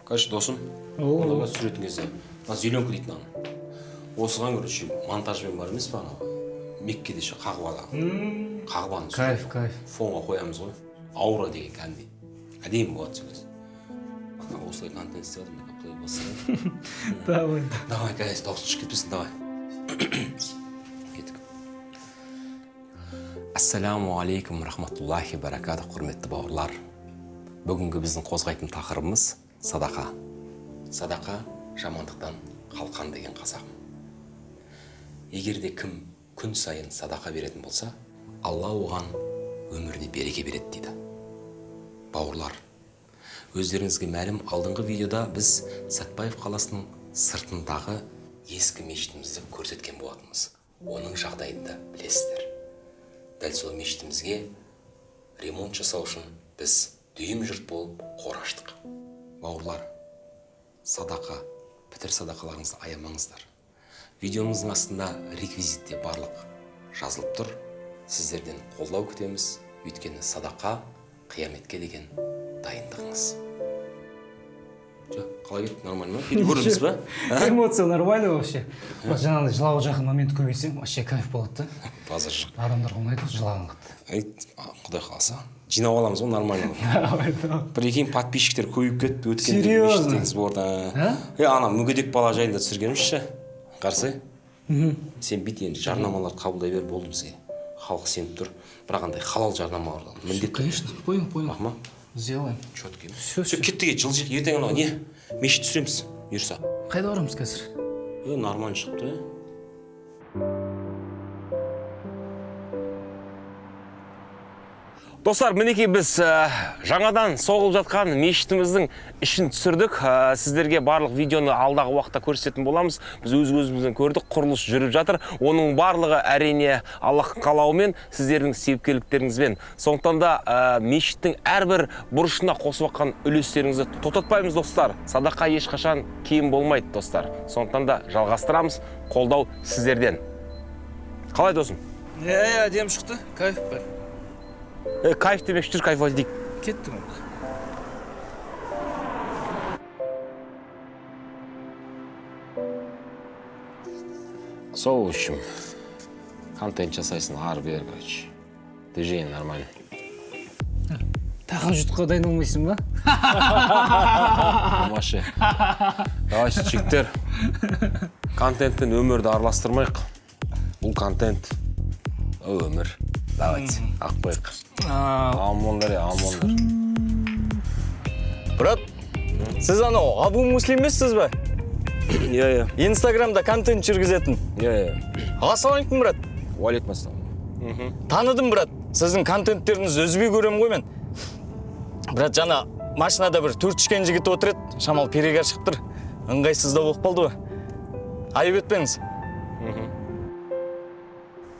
Короче, досым, онда түсіретін кезде, зеленка дейтін аны. Осыған, короче, монтажбен бар емес па анау? Меккеде ше қағып алған. Қағыбаны Кайф. фонға қоямыз ғой. Аура деген кәдімгідей. Әдемі болады сөйлес. Осылай контент істеп жатырмын, плей басса. Давай, конечно, дауыс шығып кетпесін, давай. Кеттік. Ассаламу алейкум рахматуллахи баракату, құрметті бауырлар. Бүгінгі біздің қозғайтын тақырыбымыз садақа. Садақа жамандықтан қалқан деген қазағым. Егерде кім күн сайын садақа беретін болса, Алла оған өміріне береке береді дейді. Бауырлар, өздеріңізге мәлім, алдыңғы видеода біз Сәтбаев қаласының сыртындағы ескі мешітімізді көрсеткен болатынбыз. Оның жағдайында білесіздер. Дәл сол мешітімізге ремонт жасау үшін біз дүйім жұрт болып қор аштық. Бауырлар, садақа, пітір садақаларыңызды аямаңыздар. Видеомыздың астында реквизитте барлық жазылып тұр. Сіздерден қолдау күтеміз. Өйткені садақа қияметке деген дайындығыңыз. Қалай кетті, нормально ма? Көріміз ба? Эмоция нормально вообще. Жаңағыдай жылауға жақын момент көбейтсең, вообще кайф болады да. Базар жоқ. Адамдар ұнайды жылаған қыт. Құдай қаласа. Жинап аламыз ғой, нормально. Бір подписчиктер көйіп кетті, өткен серьезно? Ана мүгедек бала жайында түсіргенімізші. Қарсы? Сен бит енді жарнамаларды қабылдай бер, болды бізге. Халық сеніп тұр. Бірақ андай халал жарнамалардан міндет. Конечно, понял. Ахма? Сделаем. Четкий. Все, кеттіге жылжық. Ертең анау не? Мешіт түсіреміз. Бұйырса. Қайда барамыз қазір? Нормально шықты. Достар, мінекей біз жаңадан соғылып жатқан мешітіміздің ішін түсірдік. Сіздерге барлық видеоны алдағы уақытта көрсететін боламыз. Біз өз-өзімізден көрдік, құрылыс жүріп жатыр. Оның барлығы әрине Аллахтың қалауымен, сіздердің себепкерліктеріңізбен. Сондықтан да мешіттің әрбір бұрышына қосып жатқан үлестеріңізді тоқтатпаймыз, достар. Садақа ешқашан кем болмайды, достар. Сондықтан да жалғастырамыз, қолдау сіздерден. Қалай, досым? Әдем шықты, кайф бар. Кайф демек жүр, кайф дейік. Кеттім. Сол үшін контент жасайсың, ары-бері, короче. Движение нормально. Тақын жұтқа дайындалмайсың ба? Маши. Давай, жігіттер. Контентпен өмірді араластырмайық. Бұл контент өмір. Давайте, ақпайық. Амондар. Брат, сіз анау Абу Муслим емессіз бе? Иә. Инстаграмда контент жүргізетін. Иә. Ассалаумалейкум, брат. Уалейкум ассалам. Таныдым, брат. Сіздің контенттеріңізді үзбей көрем ғой мен. Брат, жаңа машинада бір түртішкен жігіт отыр еді, шамал перегар шығып тұр. Ыңғайсыздау болып қалды ғой. Айып етпеңіз.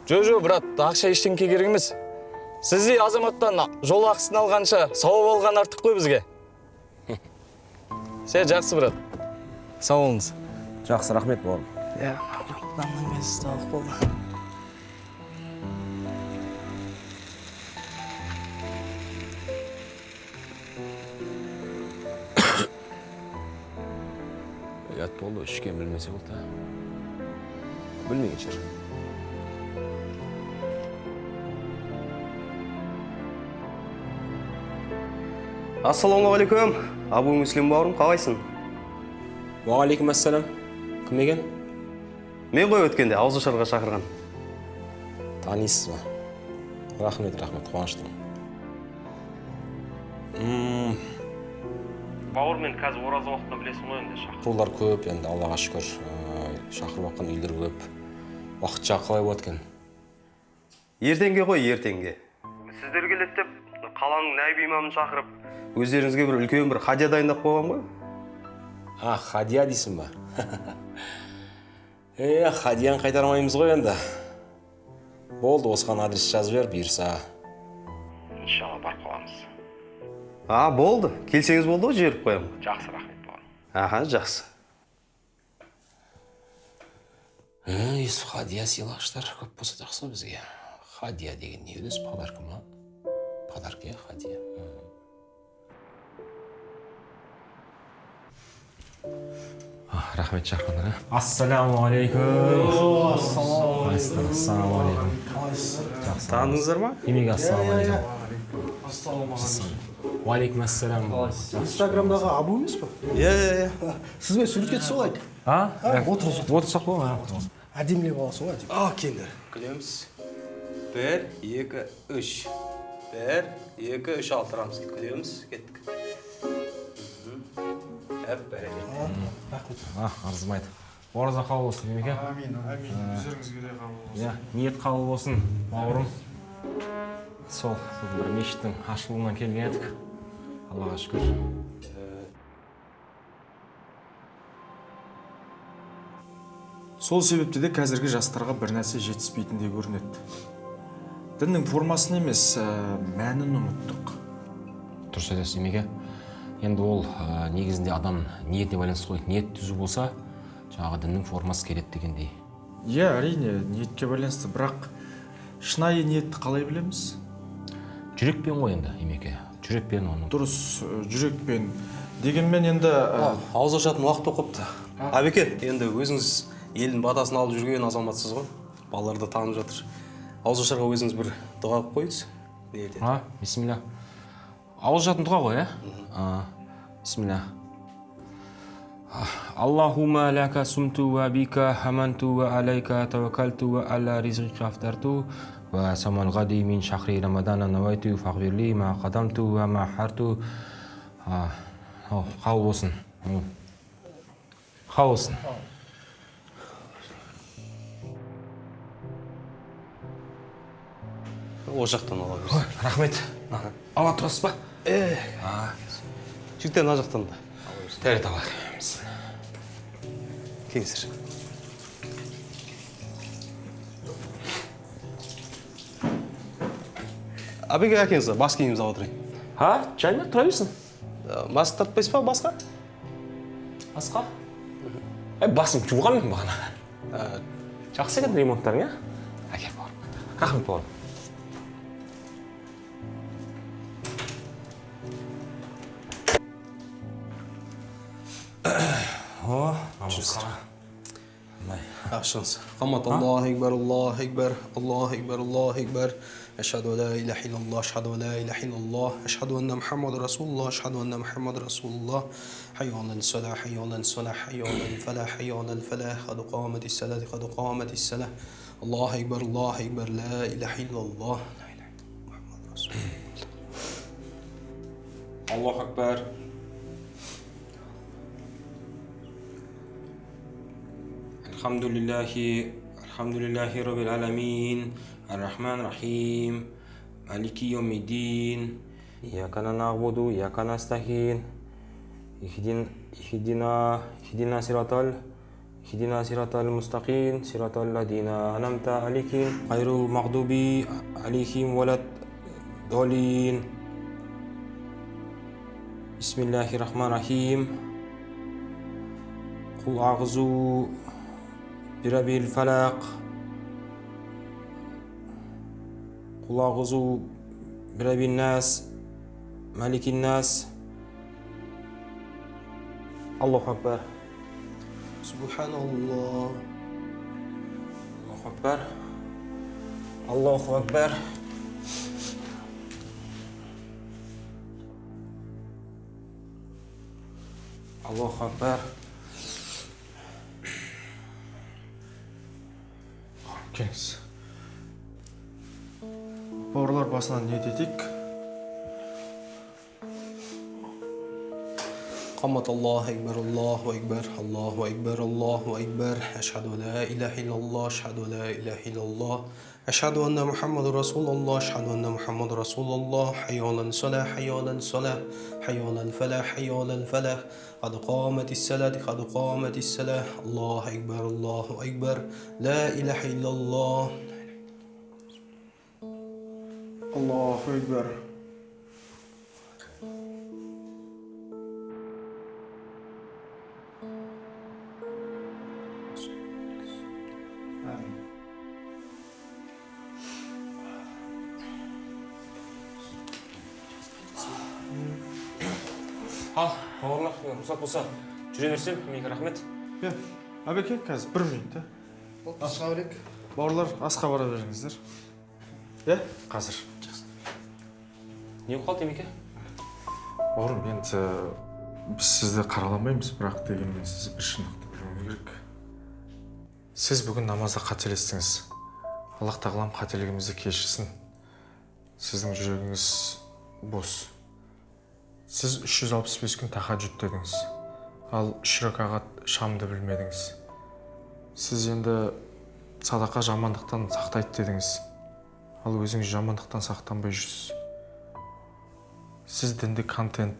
Жо, брат, ақша ештеңке керек емес. Сіздей азаматтан жол ақысын алғанша сауап алған артық қой бізге. Сен жақсы, брат. Сау болыңыз. Жақсы, рахмет бауырым. Сау болды. Ят болды, ішкен білмесе болды. Білмеген шығар. Ассалаумағалейкум, Абу Муслим бауырым, қалайсың? Уағалейкум ассалам. Кім екен? Мен ғой өткенде ауызашарға шақырған. Танисыз ба? Рахмет, қуаныштымын. Бауыр, мен қазір ораза уақытында білесің ғой енді шақырулар көп, енді Аллаға шүкір, шақырып жатқан үйлер көп. Уақытша қалай болады екен? Ертеңге ғой, ертеңге. Сіздер келеді деп, қаланың найб имамын шақырып, өздеріңізге бір үлкен бір хадия дайындап қойған ғой? Хадия дейсің ба? Хадияны қайтармаймыз ғой енді. Болды, осыған адрес жазып бер, бұйырса. Иншалла барып қаламыз. Болды. Келсеңіз болды ғой, жіберіп қоямын. Жақсы, рахмет бауырым. Жақсы. Хадия сыйлағыштар көп болса жақсы бізге. Хадия деген не өз подарка ма? Подарка, хадия. рахмет шақырғандар. Ассалаумағалейкум. Ассалаумағалейкум. Таныңыздар ма? Демек ассалаумағалейкум. Уалейкум ассалам. Инстаграмдағы абу емес па? Иә. Сізбен суретке түсіп алайық. Отырсақ қой. Әдемілеп аласың ғой, әдемі. Келдер. Күлеміз. 1, 2, 3. 1, 2, 3 алтырамыз. Күлеміз. Кеттік. Арзымайды. Ораза қабыл болсын, демек. Амин. Өздеріңізге де қабыл болсын. Ниет қабыл болсын, бауырым. Сол, бір мешіттің ашылуынан келген едік. Аллаға шүкір. Сол себепті де қазіргі жастарға бір нәрсе жетіспейтіндей көрінеді. Діннің формасын емес, мәнін ұмыттық. Дұрыс айтасыз, демек. Енді ол негізінде адам ниетіне байланысты қой. Ниет түзу болса, жаңағы діннің формасы келеді дегендей. Иә, әрине, ниетке байланысты, бірақ шынайы ниетті қалай білеміз? Жүрекпен ғой енді, демек. Жүрекпен оның. Дұрыс, жүрекпен. Дегенмен енді... Ауыз ашатын уақыт оқыпты. Абеке, енді өзіңіз елдің батасын алып жүрген азаматсыз ғой. Балаларды танып жатыр. Ауыз ашарға өзіңіз бір дұға қойыңыз. Бисмилля. Ауыз ашатын дұға ғой, Бисмилля. Аллахума лака сумту ва бика хаманту ва алайка таваккалту ва аля ризқика афтарту ва самал гади мин шахри рамадана навайту фағфирли ма қадамту ва ма харту. Қабыл болсын. Қабыл болсын. О жақтан ала берсін. Рахмет. Ала тұрасыз ба? Жігіттен ана жақтан да. Дәрет алайық. Келіңіздер. Абеке әкеңіз бас киімімізді алып отырайын. Жайма, тұра берсін. Бас тартпайсыз ба басқа? Басқа? Басым жуғанмын бағана. Жақсы екен ремонттарың, Әкел бауырым. Рахмет бауырым. Yaxşınız. Qamat Allahu Ekber, Allahu Ekber, Allahu Ekber, Allahu Ekber. Eşhedü en la ilahe illallah, eşhedü en la ilahe illallah, eşhedü enne Muhammed Resulullah, eşhedü enne Muhammed Resulullah. Hayy alel salah, hayy alel salah, hayy alel felah, hayy alel felah. Kad qametis salah, kad qametis salah. Allahu Ekber, Allahu Ekber, la ilahe illallah, la ilahe illallah, Muhammed Resulullah. Allahu Ekber. Alhamdulillahi Rabbil alamin, Ar-Rahman Rahim, Maliki Yawmiddin, Iyyaka na'budu wa iyyaka nasta'in, Ihdina siratal mustaqim, siratal ladzina an'amta 'alaihim, ghairil maghdubi 'alaihim waladdallin. Bismillahirrahmanirrahim. Qul a'udzu birabbil falaq. Qul a'udzu birabbin nas, malikin nas. Allahu akbar. Subhanallah. Allahu akbar. Allahu akbar. Allahu akbar. Келіңіз. Бауырлар басынан ниет етейік. قامت الله أكبر الله أكبر الله أكبر الله أكبر أشهد أن لا إله إلا الله أشهد أن لا إله إلا الله أشهد أن محمد رسول الله أشهد أن محمد رسول الله حي على الصلاة حي على الصلاة حي على الفلاح حي على الفلاح قد قامت الصلاة قد قامت الصلاة الله أكبر الله أكبر لا إله إلا الله الله أكبر. Ал, бауырлар, рұқсат болса жүре берсем, менікі рахмет. әбеке қазір 1 минут шыға берейік. бауырлар асқа бара беріңіздер. Қазір. Не болып қалды Емеке? Бауырым, енді біз сізді қараламаймыз, бірақ дегенмен сіз бір шындықты білуіңіз керек. Сіз бүгін намазда қателестіңіз. Аллах тағалам қателігімізді кешірсін. Сіздің жүрегіңіз бос. Сіз 365 күн тахаджуд дедіңіз. Ал 3 ракағат шамды білмедіңіз. Сіз енді садақа жамандықтан сақтайды дедіңіз. Ал өзіңіз жамандықтан сақтанбай жүрсіз. Сіз дінді контент,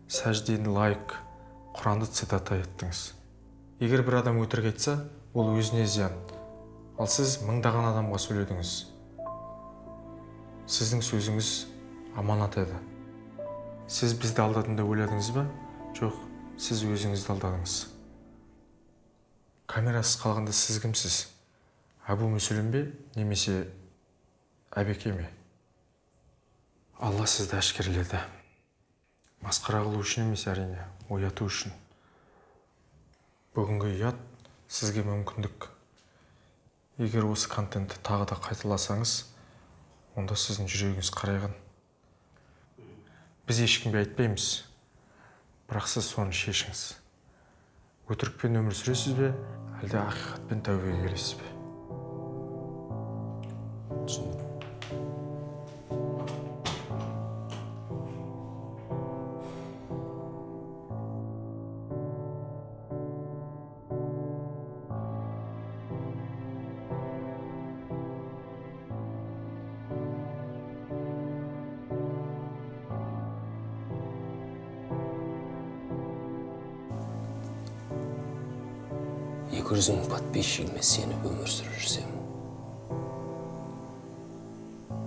сәждені лайк, Құранды цитата еттіңіз. Егер бір адам өтірік айтса, ол өзіне зиян. Ал сіз мыңдаған адамға сөйледіңіз. Сіздің сөзіңіз аманат еді. Сіз бізді алдадың деп ойладыңыз ба? Жоқ, сіз өзіңізді алдадыңыз. Камерасыз қалғанда сіз кімсіз? Әбу Мүсілім бе, немесе әбеке ме? Алла сізді әшкереледі. Масқара қылу үшін емес, әрине, ояту үшін. Бүгінгі ұят сізге мүмкіндік. Егер осы контентті тағы да қайталасаңыз, онда сіздің жүрегіңіз қарайған. Біз ешкімге айтпаймыз, бірақ сіз соны шешіңіз. Өтірікпен өмір сүресіз бе, әлде ақиқатпен тәубеге келесіз бе? Жүзің подписчигіме сеніп өмір сүріп жүрсем,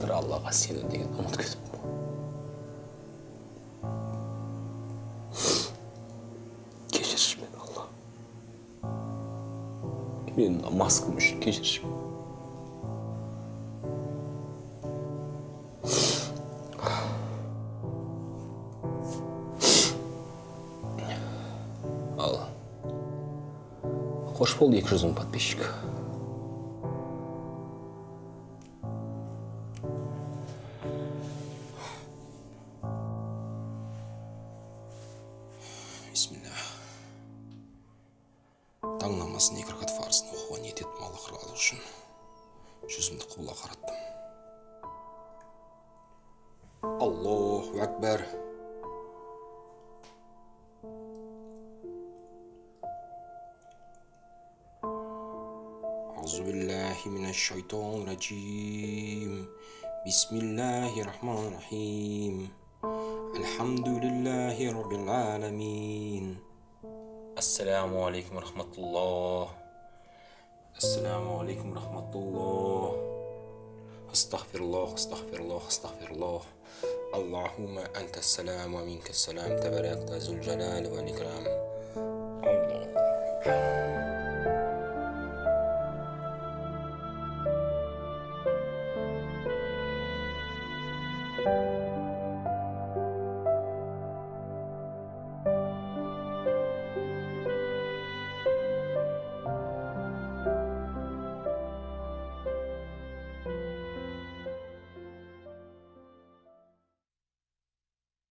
бір Аллаға сену деген ұмыт кетіп. Кешірші мені, Алла. Мен намазым үшін кешірші. Қош бол 200 мың подписчик. Бисмилля. Таң намазын 2 ракат фарзын оқуға ниет еттім, Аллах разы үшін. Жүзімді қыбла қараттым. Аллаху акбар. أعوذ بالله من الشيطان الرجيم بسم الله الرحمن الرحيم الحمد لله رب العالمين السلام عليكم ورحمة الله السلام عليكم ورحمة الله أستغفر الله أستغفر الله أستغفر الله اللهم أنت السلام ومنك السلام تباركت ذو الجلال والإكرام